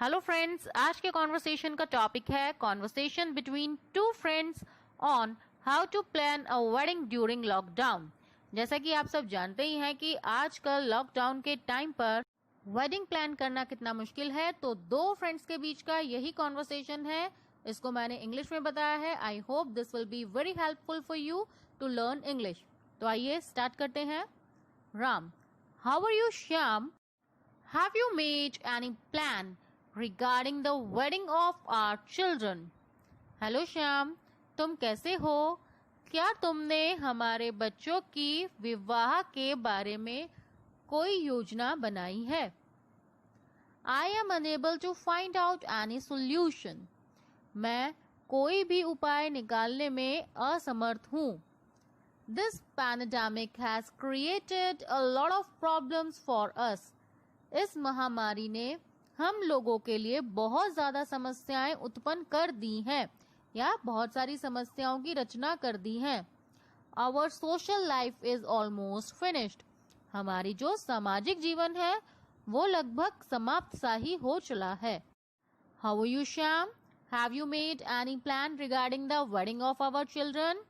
Hello friends, आज के conversation का टॉपिक है conversation between two friends on how to plan a wedding during lockdown. जैसा कि आप सब जानते ही हैं कि आजकल लॉकडाउन के टाइम पर वेडिंग प्लान करना कितना मुश्किल है, तो दो फ्रेंड्स के बीच का यही कॉन्वर्सेशन है। इसको मैंने इंग्लिश में बताया है। I hope this will be very helpful for you to learn English. तो आइए स्टार्ट करते हैं। Ram, how are you? Shyam, have you made any plan regarding the wedding of our children? Hello Shyam, तुम कैसे हो? क्या तुमने हमारे बच्चों की विवाह के बारे में कोई योजना बनाई है? I am unable to find out any solution. मैं कोई भी उपाय निकालने में असमर्थ हूँ। This pandemic has created a lot of problems for us. इस महामारी ने हम लोगों के लिए बहुत ज़्यादा समस्याएं उत्पन्न कर दी हैं या बहुत सारी समस्याओं की रचना कर दी हैं। Our social life is almost finished. हमारी जो सामाजिक जीवन है वो लगभग समाप्त सा ही हो चला है। How are you, Shyam? Have you made any plan regarding the wedding of our children?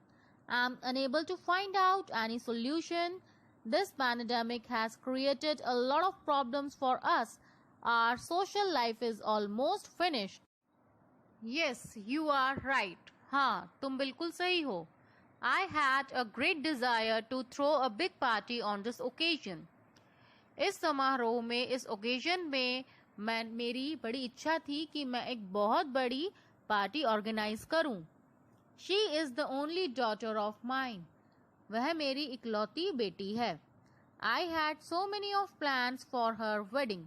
I'm unable to find out any solution. This pandemic has created a lot of problems for us. Our social life is almost finished. Yes, you are right. हाँ, तुम बिल्कुल सही हो। I had a great desire to throw a big party on this occasion. इस समारोह में, इस occasion में मेरी बड़ी इच्छा थी कि मैं एक बहुत बड़ी पार्टी ऑर्गेनाइज करूं। She is the only daughter of mine. वह मेरी इकलौती बेटी है। I had so many of plans for her wedding.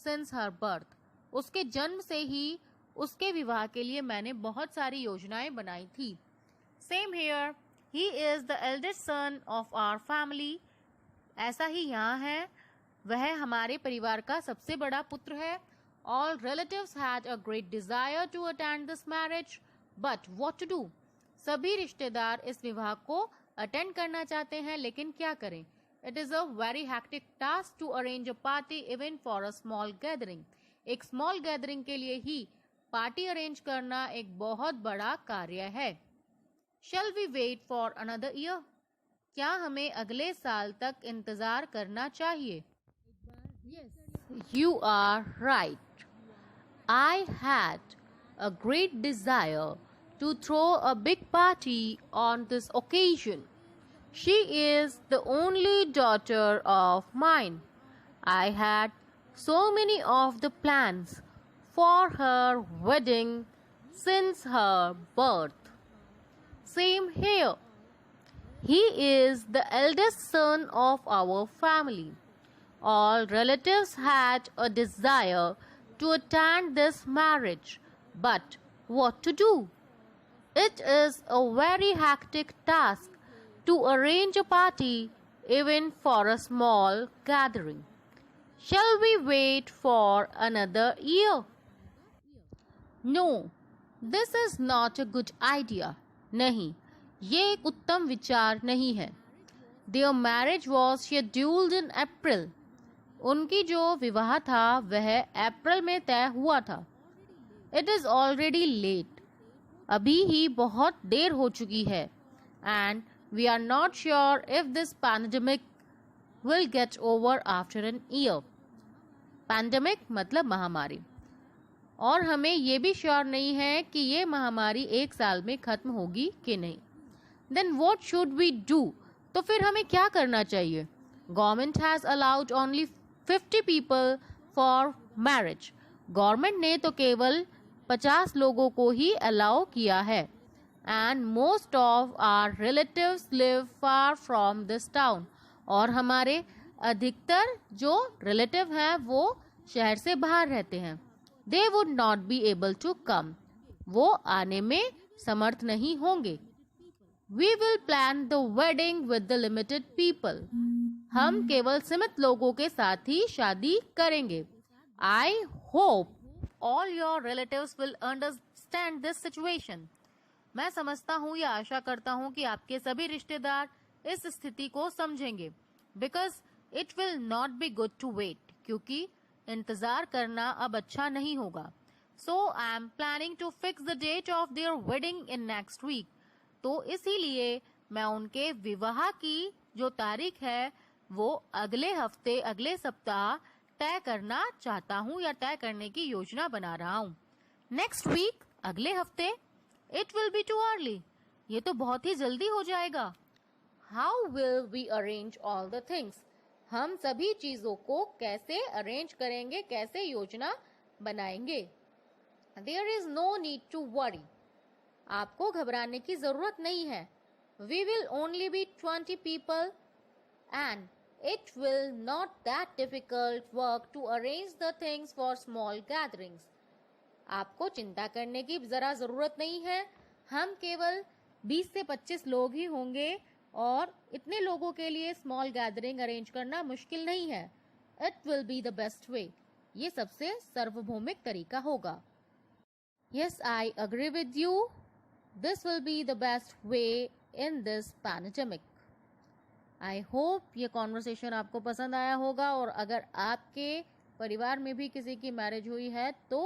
Since her birth. उसके जन्म से ही उसके विवाह के लिए मैंने बहुत सारी योजनाएं बनाई थी। Same here. He is the eldest son of our family. ऐसा ही यहाँ है, वह हमारे परिवार का सबसे बड़ा पुत्र है। All relatives had a great desire to attend this marriage, but what to do? सभी रिश्तेदार इस विवाह को अटेंड करना चाहते हैं, लेकिन क्या करें? It is a very hectic task to arrange a party even for a small gathering. एक small gathering के लिए ही पार्टी अरेंज करना एक बहुत बड़ा कार्य है। Shall we wait for another year? क्या हमें अगले साल तक इंतजार करना चाहिए? Yes, you are right. I had a great desire to throw a big party on this occasion. She is the only daughter of mine. I had so many of the plans for her wedding since her birth. Same here. He is the eldest son of our family. All relatives had a desire to attend this marriage, but what to do? It is a very hectic task to arrange a party even for a small gathering. Shall we wait for another year? No, this is not a good idea. नहीं, ये एक उत्तम विचार नहीं है। Their marriage was scheduled in April. उनकी जो विवाह था वह अप्रैल में तय हुआ था। It is already late. अभी ही बहुत देर हो चुकी है। And we are not sure if this pandemic will get over after an year. Pandemic मतलब महामारी। और हमें ये भी श्योर नहीं है कि ये महामारी एक साल में खत्म होगी कि नहीं। Then what should we do? तो फिर हमें क्या करना चाहिए? Government has allowed only 50 people for marriage. Government ने तो केवल 50 लोगों को ही अलाउ किया है। And most of our relatives live far from this town. और हमारे अधिकतर जो रिलेटिव हैं वो शहर से बाहर रहते हैं। They would not be able to come. वो आने में समर्थ नहीं होंगे। We will plan the wedding with the limited people. हम केवल सीमित लोगों के साथ ही शादी करेंगे। I hope all your relatives will understand this situation. मैं समझता हूँ या आशा करता हूँ कि आपके सभी रिश्तेदार इस स्थिति को समझेंगे। Because it will not be good to wait. क्योंकि इंतजार करना अब अच्छा नहीं होगा। So I am planning to fix the date of their wedding in next week. तो इसीलिए मैं उनके विवाह की जो तारीख है वो अगले हफ्ते, अगले सप्ताह तय करना चाहता हूँ या तय करने की योजना बना रहा हूँ। नेक्स्ट वीक, अगले हफ्ते। It will be too early, ये तो बहुत ही जल्दी हो जाएगा। How will we arrange all the things, हम सभी चीजों को कैसे अरेंज करेंगे, कैसे योजना बनाएंगे। There is no need to worry, आपको घबराने की जरूरत नहीं है। We will only be 20 people and it will not that difficult work to arrange the things for small gatherings. आपको चिंता करने की जरा जरूरत नहीं है, हम केवल 20 से 25 लोग ही होंगे और इतने लोगों के लिए स्मॉल गैदरिंग अरेंज करना मुश्किल नहीं है। It will be the best way, ये सबसे सार्वभौमिक तरीका होगा। Yes, I agree with you. This will be the best way in this pandemic. I hope ये कॉन्वर्सेशन आपको पसंद आया होगा और अगर आपके परिवार में भी किसी की मैरिज हुई है तो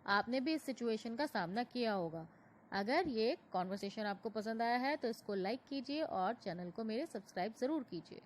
आपने भी इस सिचुएशन का सामना किया होगा। अगर ये कॉन्वर्सेशन आपको पसंद आया है तो इसको लाइक कीजिए और चैनल को मेरे सब्सक्राइब ज़रूर कीजिए।